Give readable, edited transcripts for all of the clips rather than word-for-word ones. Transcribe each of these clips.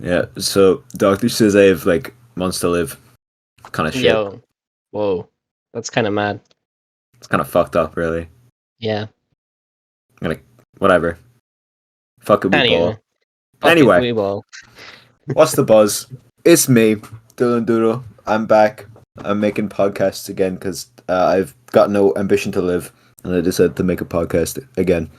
Yeah, so doctor says I have like months to live. Kind of shit. Yo, whoa, that's kind of mad. It's kind of fucked up, really. Yeah. Whatever. Fuck it, we Anyway, ball. fuck it, Anyway, we will. what's the buzz? It's me, Dylan Doodle. I'm back. I'm making podcasts again because I've got no ambition to live, and I decided to make a podcast again.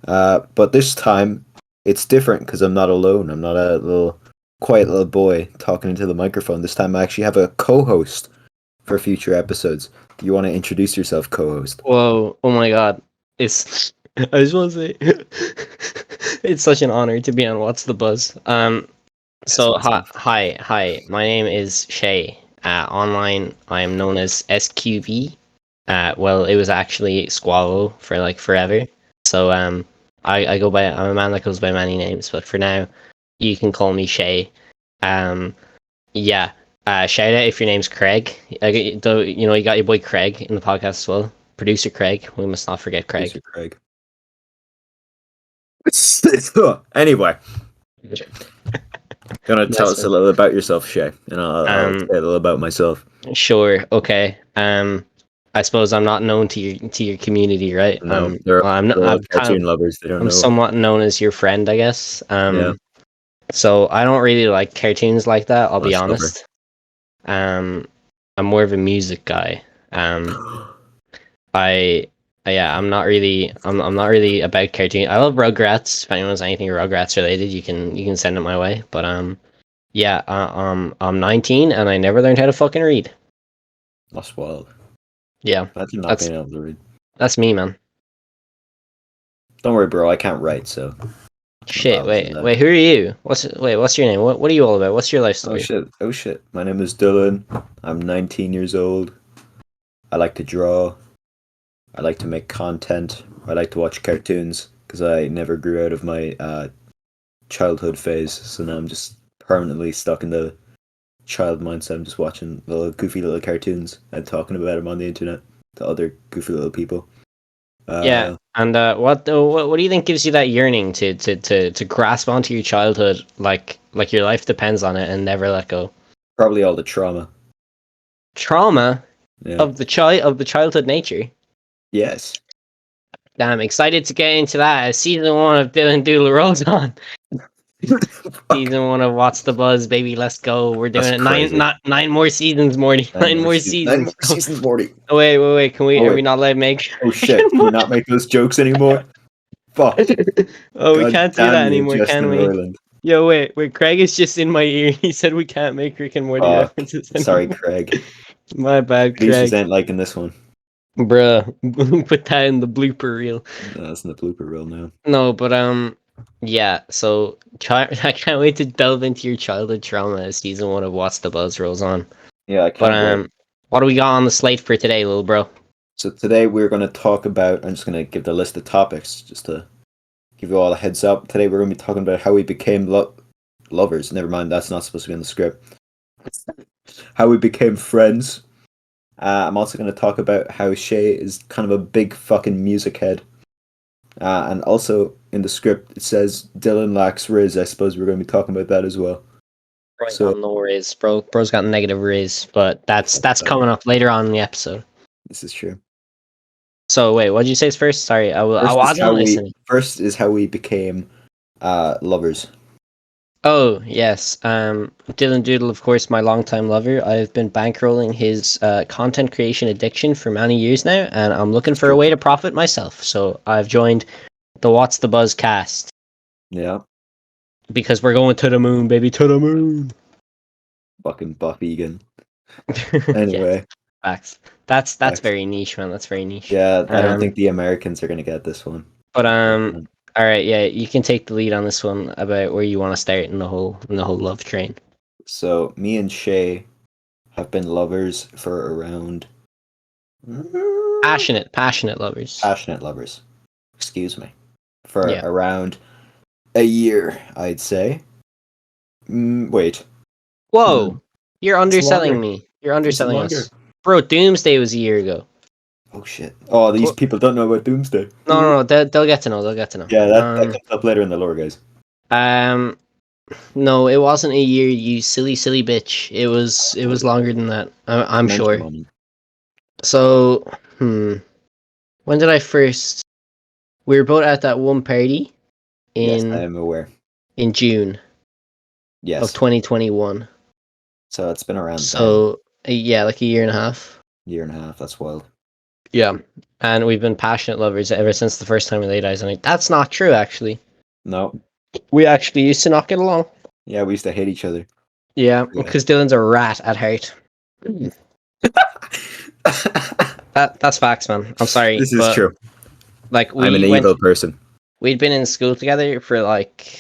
But this time, it's different because I'm not alone. I'm not a little quiet little boy talking into the microphone. This time, I actually have a co-host for future episodes. Do you want to introduce yourself, co-host? Whoa, oh my god. It's I just want to say it's such an honor to be on What's the Buzz. So hi. My name is Shay. Online I am known as SQV. Well, it was actually Squallow for like forever. So I go by, I'm a man that goes by many names, but for now you can call me Shay. Yeah. Shout out if your name's Craig. Though you know you got your boy Craig in the podcast as well. Producer Craig. We must not forget Craig. Craig. Anyway, you want to tell us a little about yourself, Shay, and I'll say a little about myself. Sure. Okay. I suppose I'm not known to your community, right? No, I'm cartoon lovers. They don't know. I'm somewhat known as your friend, I guess. Yeah. So I don't really like cartoons like that. I'll be honest. I'm more of a music guy. I'm not really about cartoon. I love Rugrats. If anyone's anything Rugrats related, you can send it my way. But I'm 19 and I never learned how to fucking read. That's wild. Yeah, that's not being able to read. That's me, man. Don't worry, bro. I can't write, so. Shit. Wait. Who are you? What's your name? What are you all about? What's your life story? Oh shit. My name is Dylan. I'm 19 years old. I like to draw. I like to make content. I like to watch cartoons because I never grew out of my childhood phase. So now I'm just permanently stuck in the child mindset. I'm just watching little goofy little cartoons and talking about them on the internet to other goofy little people. Yeah, and what do you think gives you that yearning to grasp onto your childhood like your life depends on it and never let go? Probably all the trauma. Trauma of the childhood nature. Yes. Damn, excited to get into that. Season 1 of Dylan Doodle rolls on. Season 1 of What's the Buzz, baby? Let's go. We're doing it. Nine more seasons, Morty. Nine more seasons, Morty. Oh, wait. Are we not allowed to make? Oh shit! Can we not make those jokes anymore? Fuck. Oh, we can't do that anymore, can we? Roiland. Yo, wait. Craig is just in my ear. He said we can't make Rick and Morty references anymore. Sorry, Craig. My bad, Craig. Lisa's ain't liking this one. Bruh, put that in the blooper reel. No, that's in the blooper reel now. No, but yeah. So I can't wait to delve into your childhood trauma as season 1 of What's the Buzz rolls on. Yeah, I can't wait. What do we got on the slate for today, little bro? So today we're going to talk about. I'm just going to give the list of topics just to give you all a heads up. Today we're going to be talking about how we became lovers. Never mind, that's not supposed to be in the script. How we became friends. I'm also going to talk about how Shay is kind of a big fucking music head. And also in the script it says Dylan lacks riz. I suppose we're going to be talking about that as well. Right, so no riz, bro. Bro's got negative riz, but that's coming up later on in the episode. This is true. So wait, what did you say first? Sorry, I wasn't listening. First is how we became lovers. Oh, yes. Dylan Doodle, of course, my longtime lover. I've been bankrolling his content creation addiction for many years now, and I'm looking for a way to profit myself. So I've joined the What's the Buzz cast. Yeah. Because we're going to the moon, baby, to the moon. Fucking Buff Egan. Anyway. Yeah, facts. That's very niche, man. That's very niche. Yeah, I don't think the Americans are going to get this one. But all right, yeah, you can take the lead on this one about where you want to start in the whole love train. So me and Shay have been lovers for around passionate lovers. Passionate lovers. Excuse me. For around a year, I'd say. Wait. Whoa, you're underselling me. You're underselling us, bro. Doomsday was a year ago. Oh shit! Oh, these people don't know about Doomsday. No, they'll get to know. Yeah, that comes up later in the lore, guys. No, it wasn't a year. You silly bitch. It was longer than that. I'm Mental sure. moment. So, when did I first? We were both at that one party Yes, I in am aware. June of Yes. 2021. So it's been around then. So yeah, like a year and a half. Year and a half. That's wild. Yeah, and we've been passionate lovers ever since the first time we laid eyes on it. That's not true, actually. No. We actually used to not get along. Yeah, we used to hate each other. Yeah, Yeah. because Dylan's a rat at heart. That's facts, man. I'm sorry, This is but true. like I'm an evil person. we'd been in school together for like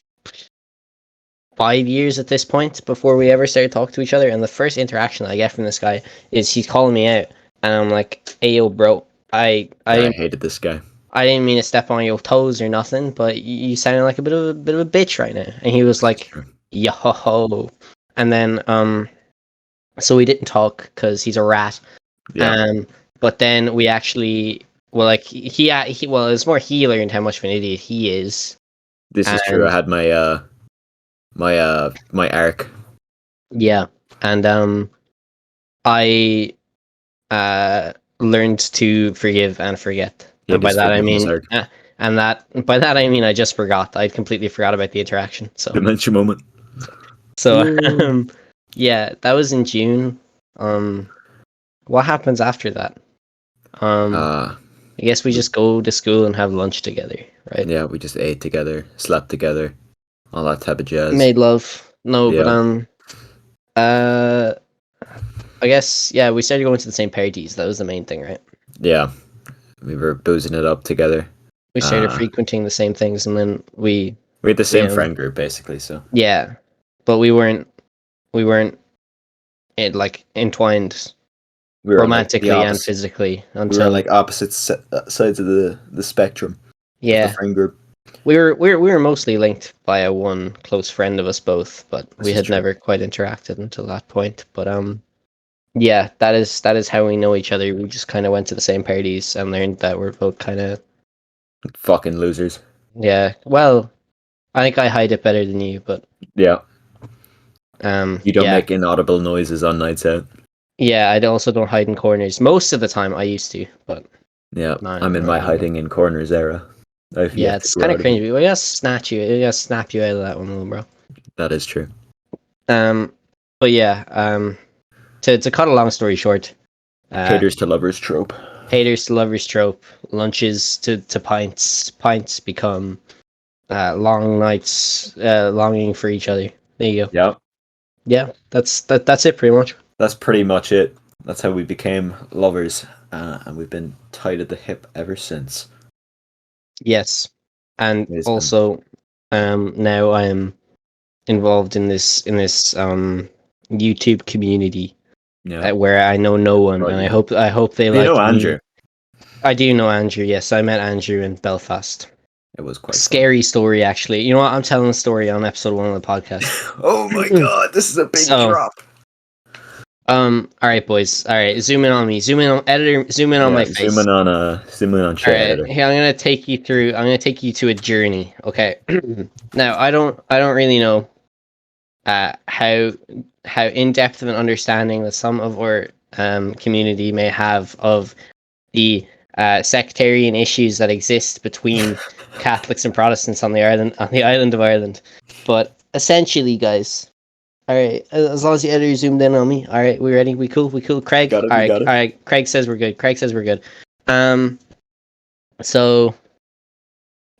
5 years at this point before we ever started talking to each other. And the first interaction I get from this guy is he's calling me out, and I'm like, "Hey, yo, bro, I Yeah, I didn't hated this guy. I didn't mean to step on your toes or nothing, but you sounded like a bit of a bitch right now." And he was This is like, true. "Yo ho," and then so we didn't talk because he's a rat. Yeah. But then we actually, well, like well, it's more he learned how much of an idiot he is. This is true. I And had my arc. yeah, and I learned to forgive and forget. He And had by his that I forgiveness mean, arc. I just forgot. I'd completely forgot about the interaction. So, Dementia moment. so Whoa. yeah, that was in June. Um, what happens after that? Um, Uh I guess we just go to school and have lunch together, right? yeah, we just ate together, slept together, all that type of jazz. Made love. No, but Yeah. uh, I guess yeah, we started going to the same parties. That was the main thing, right? Yeah. We were boozing it up together. We started Uh frequenting the same things, and then we had the we same friend group basically, so yeah, but we weren't like entwined we were on like the romantically and opposite. physically We were on until like opposite sides of the spectrum of the yeah, friend group. we were mostly linked by a one close friend of us both, but we This is had true. never quite interacted until that point. But yeah, that is how we know each other. We just kind of went to the same parties and learned that we're both kind of Fucking losers. yeah. Well, I think I hide it better than you, but Yeah. You don't yeah, make inaudible noises on nights out. yeah. I also don't hide in corners most of the time. I used to, but Yeah. not I'm in not my anymore. hiding in corners era. I've Yeah, yet to it's grow kind of out of it. cringy. We gotta snatch you. We gotta snap you out of that one, little bro. That is true. Um, but yeah, to cut a long story short, uh, Haters to lovers trope. haters to lovers trope, lunches to pints, pints become long nights, longing for each other. There you go. Yeah. Yeah, that's it pretty much. That's pretty much it. That's how we became lovers. And we've been tied at the hip ever since. Yes, and It has been. also, now I am involved in this YouTube community Yeah. where I know no one, Right, and you I know. hope I hope they You know like me. Andrew. I do know Andrew. Yes, I met Andrew in Belfast. It was quite fun. Scary story, actually. You know what? I'm telling the story on episode 1 of the podcast. Oh my god, this is a big So, drop. all right, boys. All right, zoom in on me. Zoom in on editor. Zoom in on Yeah, my face. zoom in on All Shay right, Editor. here I'm gonna take you through. I'm gonna take you to a journey. Okay. Now, I don't really know how in depth of an understanding that some of our community may have of the sectarian issues that exist between Catholics and Protestants on the island of Ireland. But essentially, guys, all right, as long as the editor zoomed in on me, all right, we ready? We cool? We cool? We Craig, got it, all we right, got all it. right. Craig says we're good. Craig says we're good. Um, so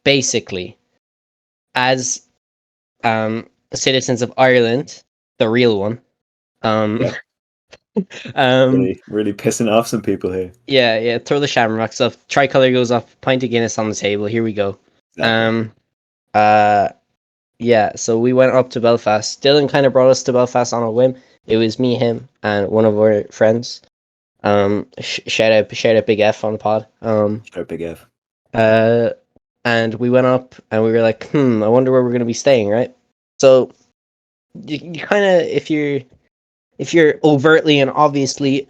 basically, as citizens of Ireland, the real one, um, Yeah. um, Really pissing off some people here. yeah, yeah. Throw the shamrocks up. Tricolor goes up. Pint of Guinness on the table. Here we go. Exactly. Um, uh, yeah. So we went up to Belfast. Dylan kind of brought us to Belfast on a whim. It was me, him, and one of our friends. Shout out Big F on the pod. Sure, big F. Uh, and we went up and we were like, I wonder where we're gonna be staying, right? So you kind of, if you're overtly and obviously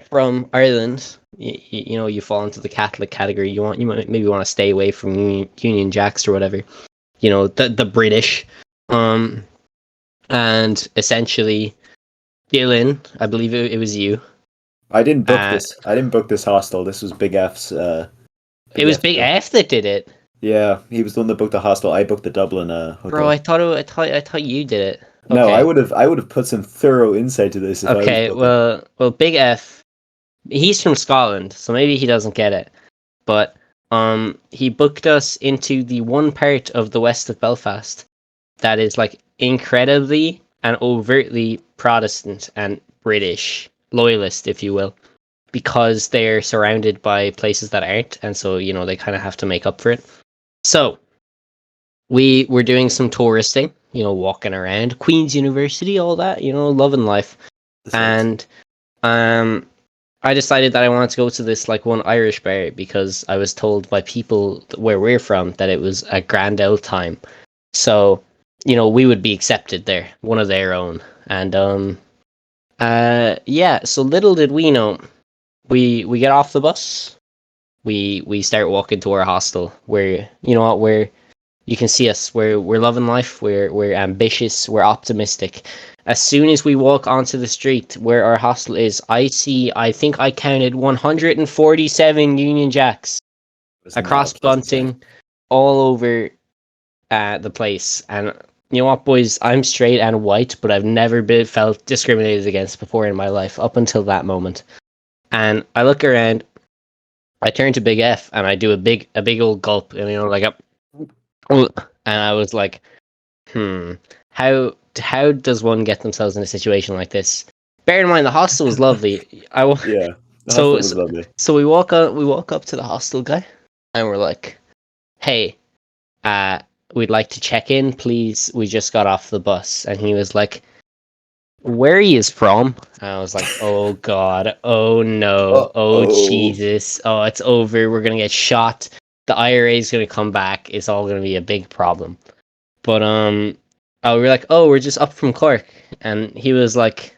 from Ireland, you know you fall into the Catholic category. You might maybe want to stay away from Union Jacks or whatever. You know the British. Um, and essentially, Dylan, I believe it was you. I didn't book Uh, this. I didn't book this hostel. This was Big F's. it Big was F. Big F that did it, Yeah, he was the one that booked the hostel. I booked the Dublin bro. hotel. I thought you did it. No, Okay, I would have put some thorough insight to this if I was okay. booking. Well, Big F. He's from Scotland, so maybe he doesn't get it. But he booked us into the one part of the west of Belfast that is like incredibly and overtly Protestant and British loyalist, if you will, because they're surrounded by places that aren't, and so they kind of have to make up for it. So we were doing some touristing, walking around Queen's University, all that, loving life, The sights. and um. I decided that I wanted to go to this like one Irish bar because I was told by people where we're from that it was a grand old time. So, we would be accepted there, one of their own. And yeah, so little did we know, we get off the bus, we start walking to our hostel where where you can see us. We're loving life. We're ambitious. We're optimistic. As soon as we walk onto the street where our hostel is, I think I counted 147 Union Jacks It was not a across pleasant sight. bunting, all over the place. And you know what, boys? I'm straight and white, but I've never been felt discriminated against before in my life up until that moment. And I look around, I turn to Big F, and I do a big old gulp, and like a, and I was like, how does one get themselves in a situation like this? Bear in mind, the hostel was lovely. Yeah, the so hostel was so, lovely. so we walk up to the hostel guy, and we're like, "Hey, we'd like to check in, please. We just got off the bus." And he was like, "Where he is from?" And I was like, "Oh God, oh no, oh Oh, Jesus, oh it's over. We're gonna get shot. The IRA is gonna come back. It's all gonna be a big problem." But we were like, "Oh, we're just up from Cork," and he was like,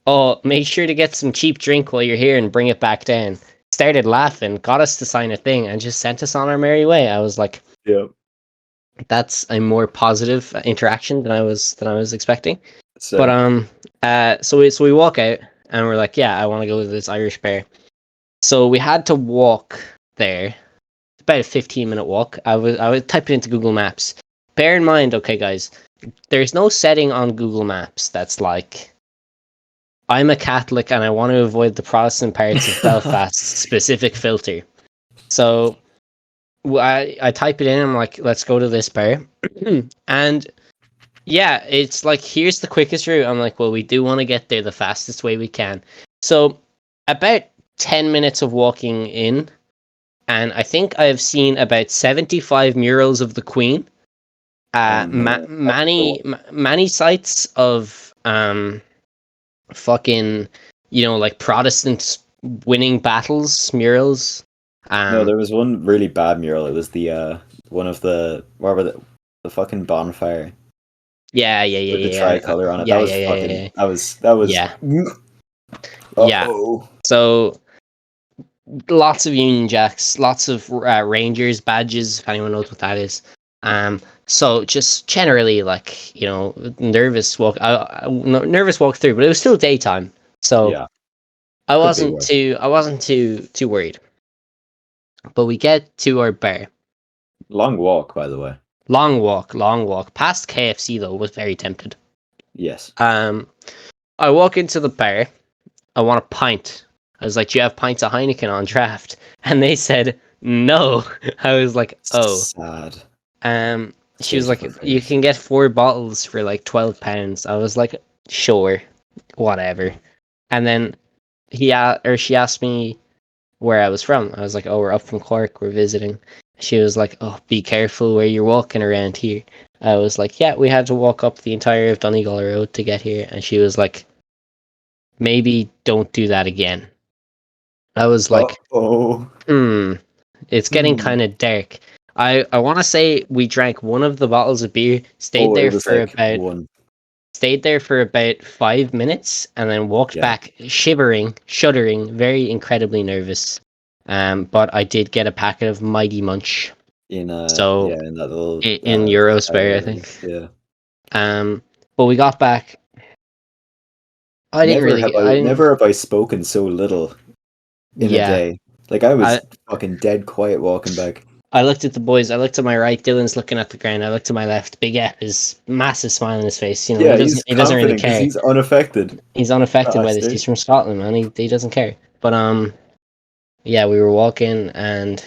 "Oh, make sure to get some cheap drink while you're here and bring it back down." Started laughing, got us to sign a thing, and just sent us on our merry way. I was like, yeah. "That's a more positive interaction than I was expecting." But So so we walk out and we're like, "Yeah, I want to go to this Irish bar." So we had to walk there. About a 15-minute walk. I was typing into Google Maps. Bear in mind, okay, guys, there's no setting on Google Maps that's like, I'm a Catholic and I want to avoid the Protestant parts of Belfast specific filter. So I type it in. I'm like, let's go to this bar, and yeah, it's like, here's the quickest route. I'm like, well, we do want to get there the fastest way we can. So about 10 minutes of walking in, and I think I've seen about 75 murals of the Queen. oh no, that's the one. Many sites of fucking like Protestants winning battles murals. No, um there was one really bad mural. It was the one of the what were the fucking bonfire yeah, with the tricolor on it. That yeah, was yeah, yeah, yeah, fucking. yeah, That was. yeah, Uh yeah. oh. So lots of Union Jacks, lots of Rangers badges, if anyone knows what that is. So just generally, like, nervous walk through, but it was still daytime, so Yeah, could be worse. I wasn't too worried. But we get to our bar. Long walk, by the way. Long walk past KFC though. Was very tempted. Yes. Um, I walk into the bar. I want a pint. I was like, "Do you have pints of Heineken on draft?" And they said no. I was like, "Oh." Sad She was state of like, "You affairs. can get 4 bottles for like £12." I was like, "Sure, whatever." And then she asked me where I was from. I was like, "Oh, we're up from Cork. We're visiting." She was like, "Oh, be careful where you're walking around here." I was like, "Yeah, we had to walk up the entire of Donegal Road to get here." And she was like, "Maybe don't do that again." I was Uh like, oh. it's getting kind of dark. I want to say we drank one of the bottles of beer, Oh, it was like one. stayed there for about 5 minutes, and then walked Yeah. back, shivering, shuddering, very incredibly nervous. But I did get a packet of Mighty Munch. In So yeah, in that little in Eurospare, I area. think. Yeah. Um, But we got back. I didn't really. I didn't. Never have I spoken so little in a Yeah, day. Like I was I fucking dead quiet walking back. I looked at the boys. I looked to my right. Dylan's looking at the ground. I looked to my left. Big F is massive smile on his face. You know, Yeah, he's he doesn't really confident because care. he's unaffected. He's unaffected by this. Bastard. He's from Scotland, man. He doesn't care. But yeah, we were walking, and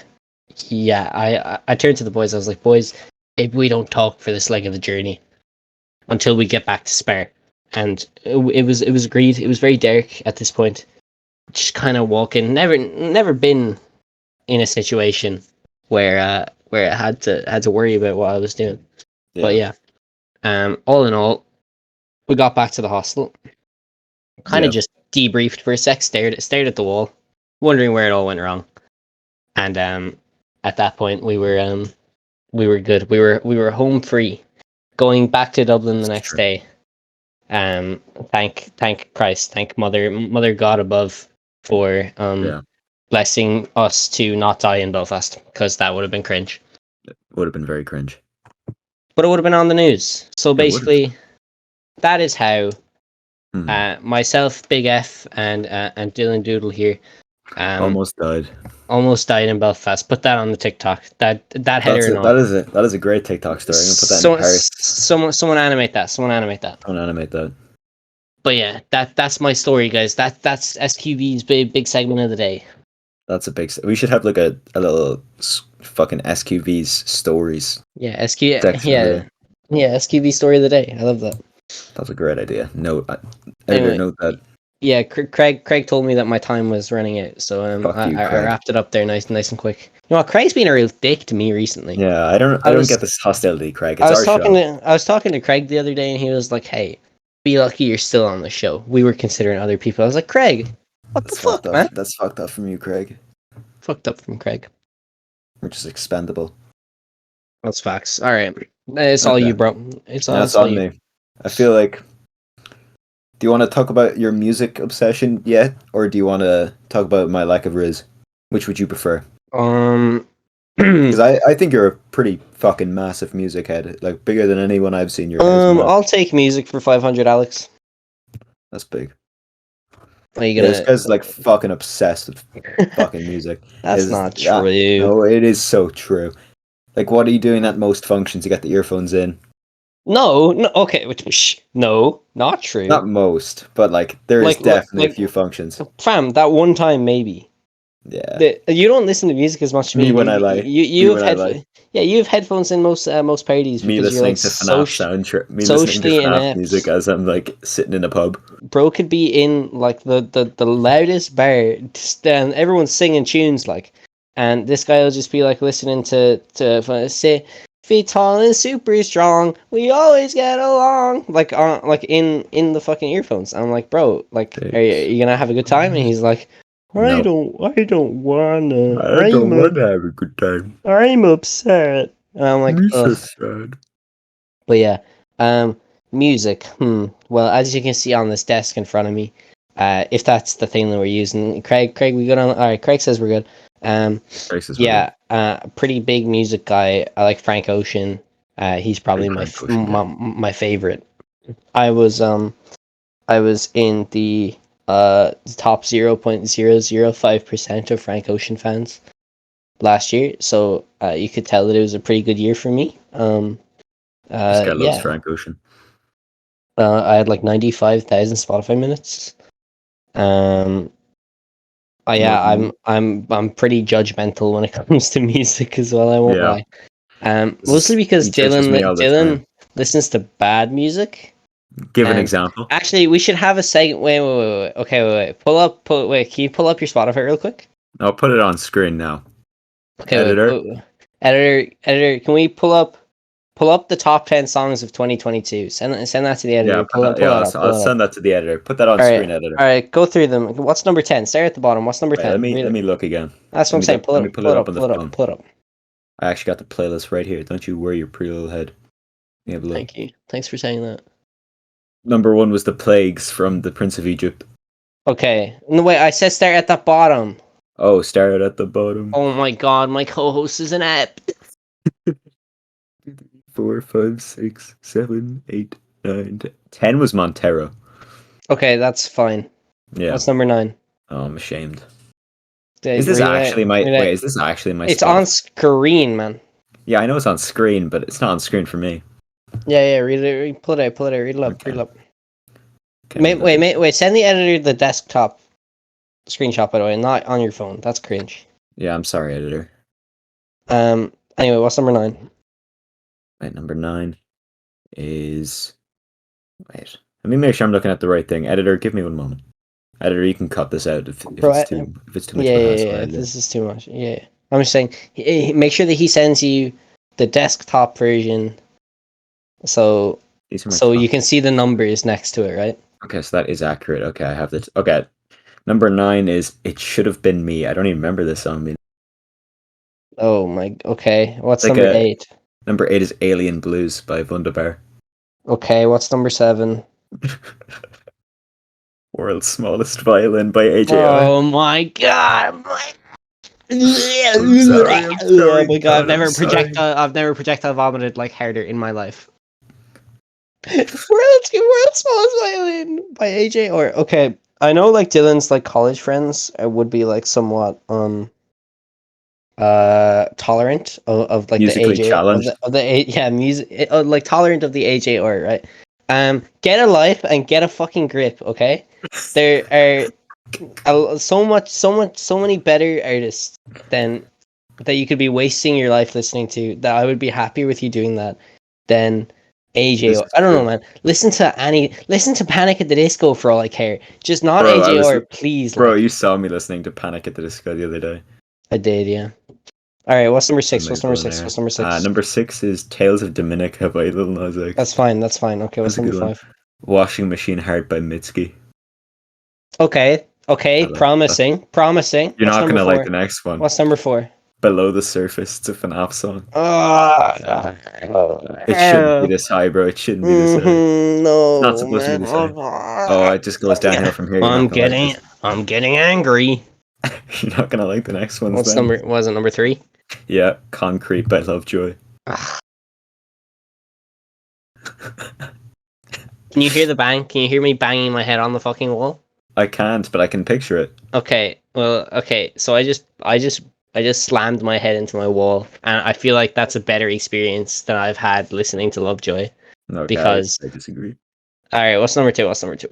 yeah, I turned to the boys. I was like, boys, if we don't talk for this leg of the journey until we get back to Spar, and it was agreed. It was very dark at this point. Just kind of walking. Never been in a situation where I had to worry about what I was doing. Yeah. But yeah, all in all, we got back to the hostel. Kind of Yeah. just debriefed for a sec, stared at the wall, wondering where it all went wrong. And at that point, we were good. We were home free, going back to Dublin the It's next true. day. Thank Christ, thank Mother God above for Yeah. blessing us to not die in Belfast, because that would have been cringe. Would have been very cringe. But it would have been on the news. So It would have. basically, that is how Hmm. myself, Big F, and Dylan Doodle here Almost died. almost died in Belfast. Put that on the TikTok. That header and all. That is a great TikTok story. I'm gonna put that in Paris. Someone animate that. Someone animate that. Don't animate that. But yeah, that's my story, guys. That's SQV's big segment of the day. That's a big. We should have like a little fucking SQV's stories. Yeah, SQ. Section of the day. Yeah, SQV story of the day. I love that. That's a great idea. Anyway, note that. Yeah, Craig told me that my time was running out, so Fuck you, I Craig. wrapped it up there nice and quick. You know what? Craig's been a real dick to me recently. Yeah, I don't get this hostility, Craig. It's I was our talking show. I was talking to Craig the other day, and he was like, "Hey, be lucky you're still on the show. We were considering other people." I was like, "Craig, what That's the fuck, fucked up. man?" That's fucked up from you, Craig. Fucked up from Craig. We're just expendable. That's facts. All right, it's all Okay. you, bro. It's That's all on you. me. I feel like. Do you want to talk about your music obsession yet, or do you want to talk about my lack of riz? Which would you prefer? Because I think you're a pretty fucking massive music head, like bigger than anyone I've seen your house. I'll take music for 500, Alex. That's big. Are you Yeah, gonna? this guy's like fucking obsessed with fucking music. That's not true. No, it is so true. Like, what are you doing at most functions? You got the earphones in. No, okay, no, not true. Not most, but like there is definitely a few functions. Fam, that one time maybe. Yeah. You don't listen to music as much as Me when I lie. You have headphones. Yeah, you have headphones in most parties Me because you're listening like to FNAF soundtrack. Me listening to socially FNAF inept. music as I'm like sitting in a pub. Bro could be in like the loudest bar, and everyone's singing tunes like, and this guy will just be like listening to say, "Feet tall and super strong, we always get along," like in the fucking earphones. I'm like, bro, like, are you gonna have a good time? And he's like, I don't wanna. I don't want to have a good time. I'm upset. And I'm like, so sad. But yeah, music. Well, as you can see on this desk in front of me, if that's the thing that we're using, Craig, we good on? All right, Craig says we're good. Yeah, pretty big music guy. I like Frank Ocean. He's probably my favorite. I was in the top 0.005% of Frank Ocean fans last year, so you could tell that it was a pretty good year for me. This guy loves Frank Ocean. I had like 95,000 Spotify minutes. I'm pretty judgmental when it comes to music as well. I won't lie. Mostly because Dylan listens to bad music. Give an example. Actually, we should have a segment. Wait. Okay, wait. Can you pull up your Spotify real quick? I'll put it on screen now. Okay, editor. Can we pull up the top 10 songs of 2022? Send that to the editor. I'll send that to the editor. Put that on screen, editor. All right, go through them. What's number 10? Start at the bottom. What's number 10? Let me look again. That's what I'm saying. Pull it up. Pull it up. I actually got the playlist right here. Don't you worry your pretty little head. Have a look. Thank you. Thanks for saying that. Number 1 was The Plagues from The Prince of Egypt. Okay. No, wait, I said start at the bottom. Oh, started at the bottom. Oh my god, my co-host is an app. 4, 5, 6, 7, 8. 10 was Montero. Okay, that's fine. Yeah. What's number 9? Oh, I'm ashamed. Is this Read it out. actually my Read it out. wait? Is this actually my It's Spotify? on screen, man. Yeah, I know it's on screen, but it's not on screen for me. Yeah, read it. Pull it out. Read it up. Okay. Read it up. Okay, Wait. Send the editor the desktop screenshot, by the way, not on your phone. That's cringe. Yeah, I'm sorry, editor. Anyway, what's number 9? Wait, number 9 is. Wait, let me make sure I'm looking at the right thing. Editor, give me one moment. Editor, you can cut this out if Bro, it's too much yeah, of a yeah, hassle. yeah. Editor. This is too much. Yeah, I'm just saying. Make sure that he sends you the desktop version, so These are my you top. can see the numbers next to it, right? Okay, so that is accurate. Okay, I have this. Okay, number 9 is "It Should Have Been Me." I don't even remember this song being. Oh my. Okay, what's It's like number a 8? number 8 is "Alien Blues" by Wunderbar. Okay, what's number 7? World's Smallest Violin by AJR. Oh my god! I'm sorry, I'm Oh sorry, my god! God, I'm sorry. I've never projectile vomited like harder in my life. World's smallest violin by AJ. Or okay, I know like Dylan's like college friends would be like somewhat tolerant of like the Musically AJ challenged. yeah, music like tolerant of the AJ, or right. Get a life and get a fucking grip, okay? There are so many better artists than that you could be wasting your life listening to, that I would be happy with you doing that, than AJ. This is I don't know, true. man. Listen to Panic at the Disco for all I care. Just not Bro, AJ, please. bro, Like you saw me listening to Panic at the Disco the other day. I did, yeah. All right, what's number I 6? might go in there. What's number 6? Number 6 is Tales of Dominica by Lil Nas X. That's fine. That's fine. Okay, That's what's a number good one. 5? Washing Machine Heart by Mitski. Okay, I like that. promising. You're What's not number gonna like 4? the next one. What's number 4? Below the Surface. It's a FNAF song. Uh, It shouldn't be this high, bro. It shouldn't be this high. It's not no, supposed to be man. this high. Oh, it just goes downhill from here. You're not gonna like this. I'm getting angry. You're not gonna like the next ones What's then. number? Was it number 3? Yeah, Concrete by Lovejoy. Can you hear the bang? Can you hear me banging my head on the fucking wall? I can't, but I can picture it. Okay. Well, okay. So I just slammed my head into my wall, and I feel like that's a better experience than I've had listening to Lovejoy. Okay, Because I disagree. all right, what's number 2? What's number 2?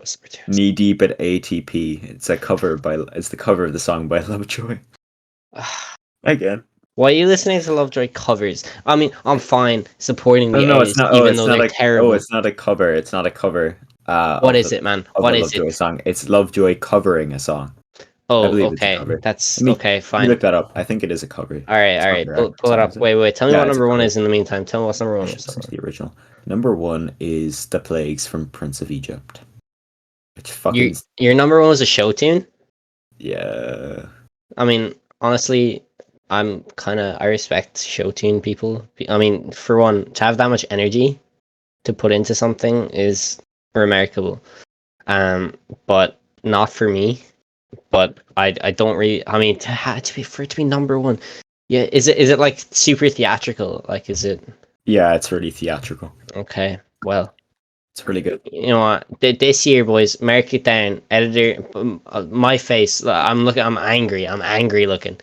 Knee Deep at ATP. It's the cover of the song by Lovejoy. Again. Why are you listening to Lovejoy covers? I mean, I'm fine supporting the No, it's artist, not. even though they're terrible. It's not a cover. It's not a cover. What is it, man? Of What a is Lovejoy it? song. It's Lovejoy covering a song. I Oh, believe it's a okay. cover. That's Let me okay. let me Fine. look that up. I think it is a cover. All right, It's all not right. their actual Pull it song, up. is it? Wait. Tell me Yeah, what it's a number 1 cover. is in the meantime. Tell me what's number 1 I is. should listen to the original. Number 1 is The Plagues from Prince of Egypt. Which fucking Your number 1 was a show tune. yeah. I mean, honestly, I respect show tune people. I mean, for one, to have that much energy to put into something is remarkable. But not for me. But I don't really. I mean, for it to be number 1, yeah. Is it like super theatrical? Like, is it Yeah, it's really theatrical. okay? Well, It's really good. you know what? This year, boys, mark it down. Editor, my face. I'm looking. I'm angry. I'm angry looking.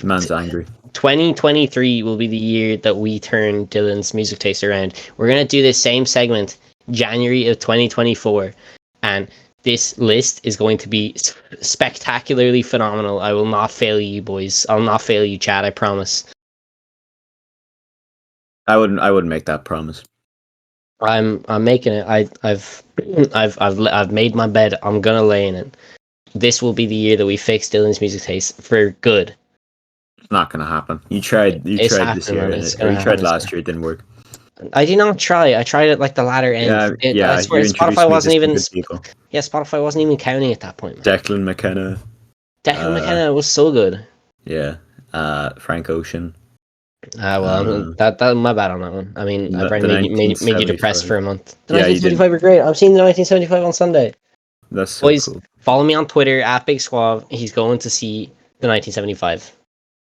Man's angry. 2023 will be the year that we turn Dylan's music taste around. We're gonna do this same segment January of 2024, and this list is going to be spectacularly phenomenal. I will not fail you, boys. I'll not fail you, Chad. I promise. I wouldn't make that promise. I'm making it. I've made my bed. I'm gonna lay in it. This will be the year that we fix Dylan's music taste for good. It's not gonna happen. You tried It's this happening, year, man. and It's or gonna you tried happen. last year, it didn't work. I did not try. I tried it like the latter end. I Yeah, swear, you introduced Spotify me to wasn't some even. good people. Yeah, Spotify wasn't even counting at that point, man. Declan McKenna. Declan McKenna was so good. Yeah. Frank Ocean. Well, that my bad on that one. I mean, I The probably made you depressed 1975. for a month. The Yeah, you did. 1975 are great. I'm seeing the 1975 on Sunday. That's so Boys, cool. follow me on Twitter at Big Squav. He's going to see the 1975.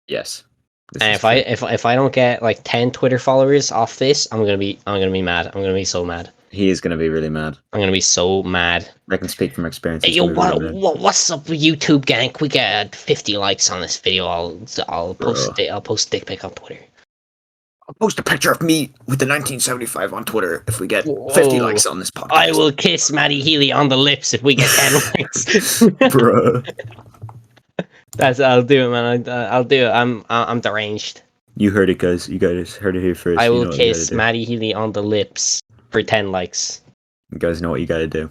Yes. This And is if I don't get like 10 Twitter followers off this, I'm gonna be mad. I'm gonna be so mad. he is gonna be really mad. I'm gonna be so mad. I can speak from experience. Hey, He's yo, gonna be really mad, what's up with YouTube gang? We get 50 likes on this video. I'll bro. post a dick pic on Twitter. I'll post a picture of me with the 1975 on Twitter if we get 50 Whoa. likes on this podcast. I will kiss Maddie Healy on the lips if we get 10 likes. Bro. I'll do it, man. I'll do it. I'm deranged. You heard it, guys. You guys heard it here first. I You will know what you gotta kiss do. Maddie Healy on the lips for 10 likes. You guys know what you gotta do.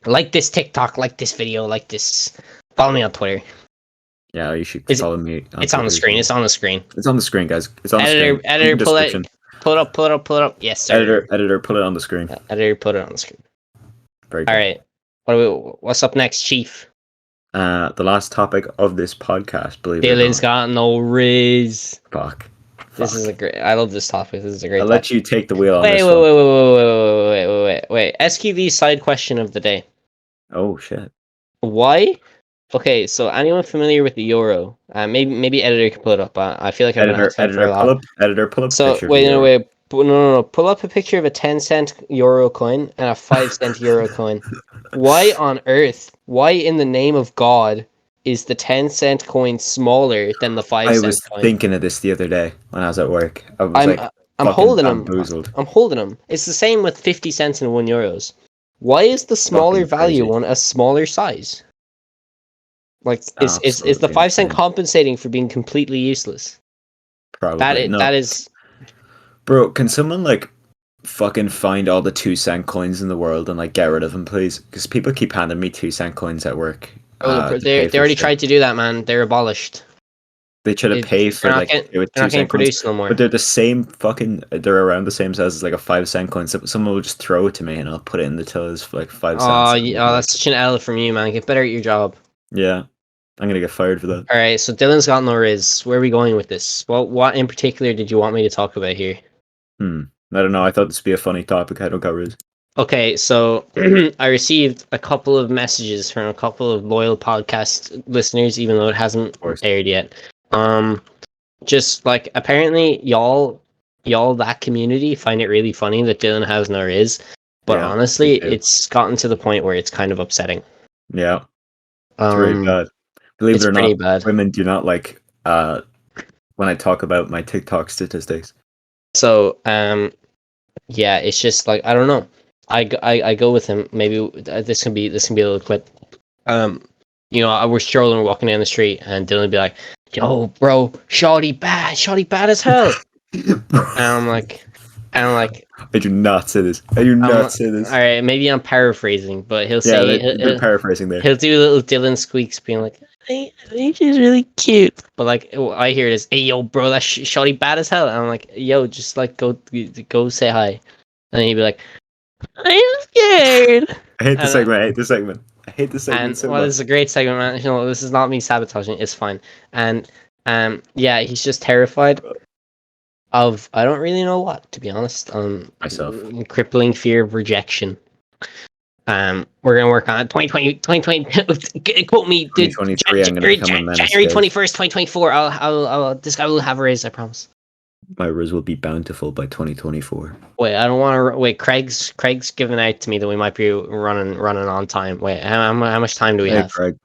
Like this TikTok, like this video, like this. Follow me on Twitter. Yeah, you should Is it- follow me. It's on the screen. It's on the screen. It's on the screen, guys. It's on the Editor, screen. editor, In the pull it, description. pull it up, pull it up, pull it up. Yes, sir. Editor, put it on the screen. Editor, put it on the screen. Very good. All right. What's up next, Chief? The last topic of this podcast, believe it or Dylan's not. got no riz. Fuck. This is a great. I love this topic. This is a great. I'll topic. let you take the wheel on Wait, this wait, one. wait, wait, wait, wait, wait. SQV side question of the day. Oh shit. Why? Okay, so anyone familiar with the euro? Maybe editor can pull it up. I feel like I've been asking for a lot. Editor, pull up. So picture of wait, the no, euro. wait. No. Pull up a picture of a 10-cent euro coin and a 5-cent euro coin. Why on earth? Why in the name of God is the 10-cent coin smaller than the 5-cent I was coin? thinking of this the other day when I was at work. I was I'm fucking holding them. bamboozled. I'm holding them. It's the same with 50 cents and €1. Why is the smaller Fucking value crazy. one a smaller size? Like, is the Absolutely 5-cent insane. compensating for being completely useless? Probably. No. That is. Bro, can someone like fucking find all the 2-cent coins in the world and like get rid of them, please? Because people keep handing me 2-cent coins at work. to They pay for already shit. tried to do that, man. They're abolished. They try to They're pay for not like getting- with They're not getting 2-cent coins, produced no more. but they're the same fucking. They're around the same size as like a 5-cent coin. So someone will just throw it to me and I'll put it in the tills for like 5 cents. Oh, and yeah, that's such an L from you, man. Get better at your job. yeah, I'm gonna get fired for that. All right, so Dylan's got no riz. Where are we going with this? What in particular did you want me to talk about here? I don't know. I thought this would be a funny topic. I don't got riz. Okay, so I received a couple of messages from a couple of loyal podcast listeners, even though it hasn't course. aired yet. Just like apparently y'all that community find it really funny that Dylan has no riz, but Yeah, honestly, me too. it's gotten to the point where it's kind of upsetting. Yeah, it's really bad. Believe it's it or pretty not, bad. women do not like when I talk about my TikTok statistics. So yeah, it's just like I don't know. I go with him. Maybe this can be a little clip. We're strolling, walking down the street, and Dylan would be like, "Yo, bro, shawty bad as hell." and I'm like, I do not say this. I do not say this. all right, maybe I'm paraphrasing, but he'll Yeah, say they're paraphrasing there. he'll do little Dylan squeaks, being like, I think she's really cute. But like, I hear this, "Hey, yo, bro, that's shawty bad as hell." And I'm like, "Yo, just like go say hi," and he'd be like, "I'm scared." I hate the and, segment. I hate the segment. I hate the segment And so well, much. this is a great segment, man. You know, this is not me sabotaging. It's fine. And yeah, he's just terrified of I don't really know what, to be honest. Myself. Crippling fear of rejection. We're gonna work on it. 2020 quote me, dude. 2023, I'm gonna become a menace, January guys. 21st, 2024. I'll this guy will have a raise, I promise. My riz will be bountiful by 2024. Wait, I don't want to. Wait, Craig's giving out to me that we might be running on time. Wait, how much time do we Hey, have? Craig.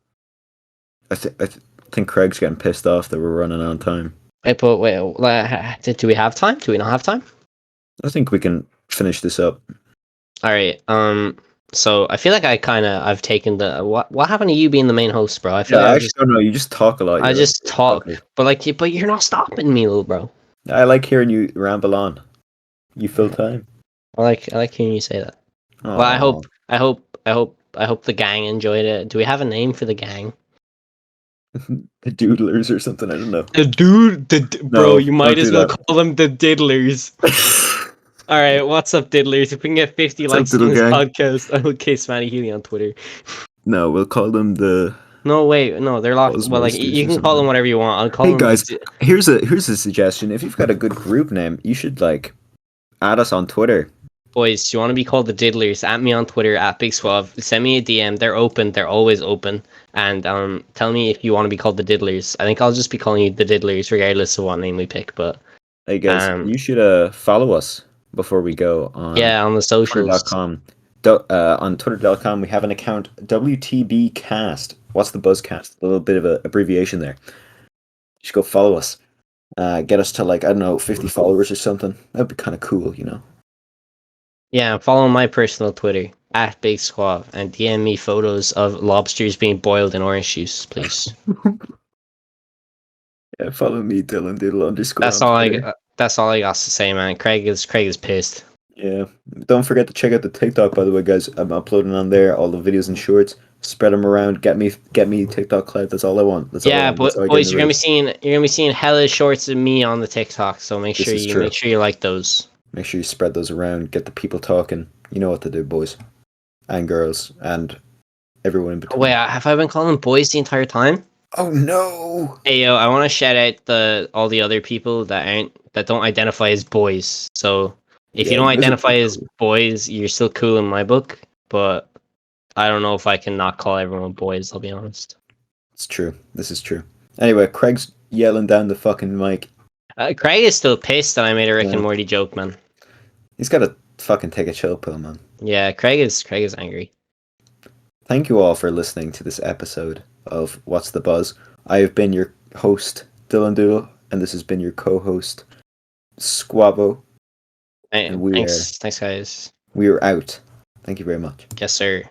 I think Craig's getting pissed off that we're running on time. Wait, but wait, do we have time? Do we not have time? I think we can finish this up. All right. So I feel like I've taken the what happened to you being the main host, bro? I feel like I just don't know. You just talk a lot. I You're just like, talk, okay. but you're not stopping me, little bro. I like hearing you ramble on. You fill time. I like hearing you say that. Well, I hope the gang enjoyed it. Do we have a name for the gang? The doodlers or something. I don't know. Bro, you might don't as do well that. call them the diddlers. All right, what's up, diddlers? If we can get 50 What's up, likes on diddle this gang? podcast, I will kiss Matty Healy on Twitter. No, we'll call them the. No, wait, no, they're locked. Osmos Well, like dudes you or can call something. them whatever you want. I'll call Hey them. guys, here's a suggestion. If you've got a good group name, you should like add us on Twitter. Boys, do you want to be called the Diddlers? At me on Twitter at Big Suave. Send me a DM. They're open. They're always open. And tell me if you want to be called the Diddlers. I think I'll just be calling you the Diddlers, regardless of what name we pick. But Hey guys, um, you should follow us before we go on yeah, on the socials. twitter.com. On twitter.com, we have an account, WTB Cast. What's the Buzzcast? A little bit of an abbreviation there. You should go follow us. Get us to, like, I don't know, 50 followers or something. That'd be kind of cool, you know? Yeah, follow my personal Twitter at Big Suave and DM me photos of lobsters being boiled in orange juice, please. Yeah, follow me, Dylan Doodle _ That's on all Twitter. that's all I got to say, man. Craig is pissed. Yeah. Don't forget to check out the TikTok, by the way, guys. I'm uploading on there all the videos and shorts. Spread them around. Get me TikTok clout. That's all I want. That's all I Yeah, want. That's but all I get in boys, the race. you're gonna be seeing hella shorts of me on the TikTok. So This is true. make sure you like those. Make sure you spread those around. Get the people talking. You know what to do, boys and girls and everyone in between. Wait, have I been calling them boys the entire time? Oh no! Hey yo, I want to shout out all the other people that don't identify as boys. So if you Yeah, don't you guys are identify pretty as cool. boys, you're still cool in my book. But I don't know if I can not call everyone boys. I'll be honest. It's true. This is true. Anyway, Craig's yelling down the fucking mic. Craig is still pissed that I made a Rick and Yeah. Morty joke, man. He's got to fucking take a chill pill, man. Yeah, Craig is angry. Thank you all for listening to this episode of What's the Buzz. I have been your host, Dylan Doodle, and this has been your co-host, Squabo. Hey, And thanks guys. we are out. Thank you very much. Yes, sir.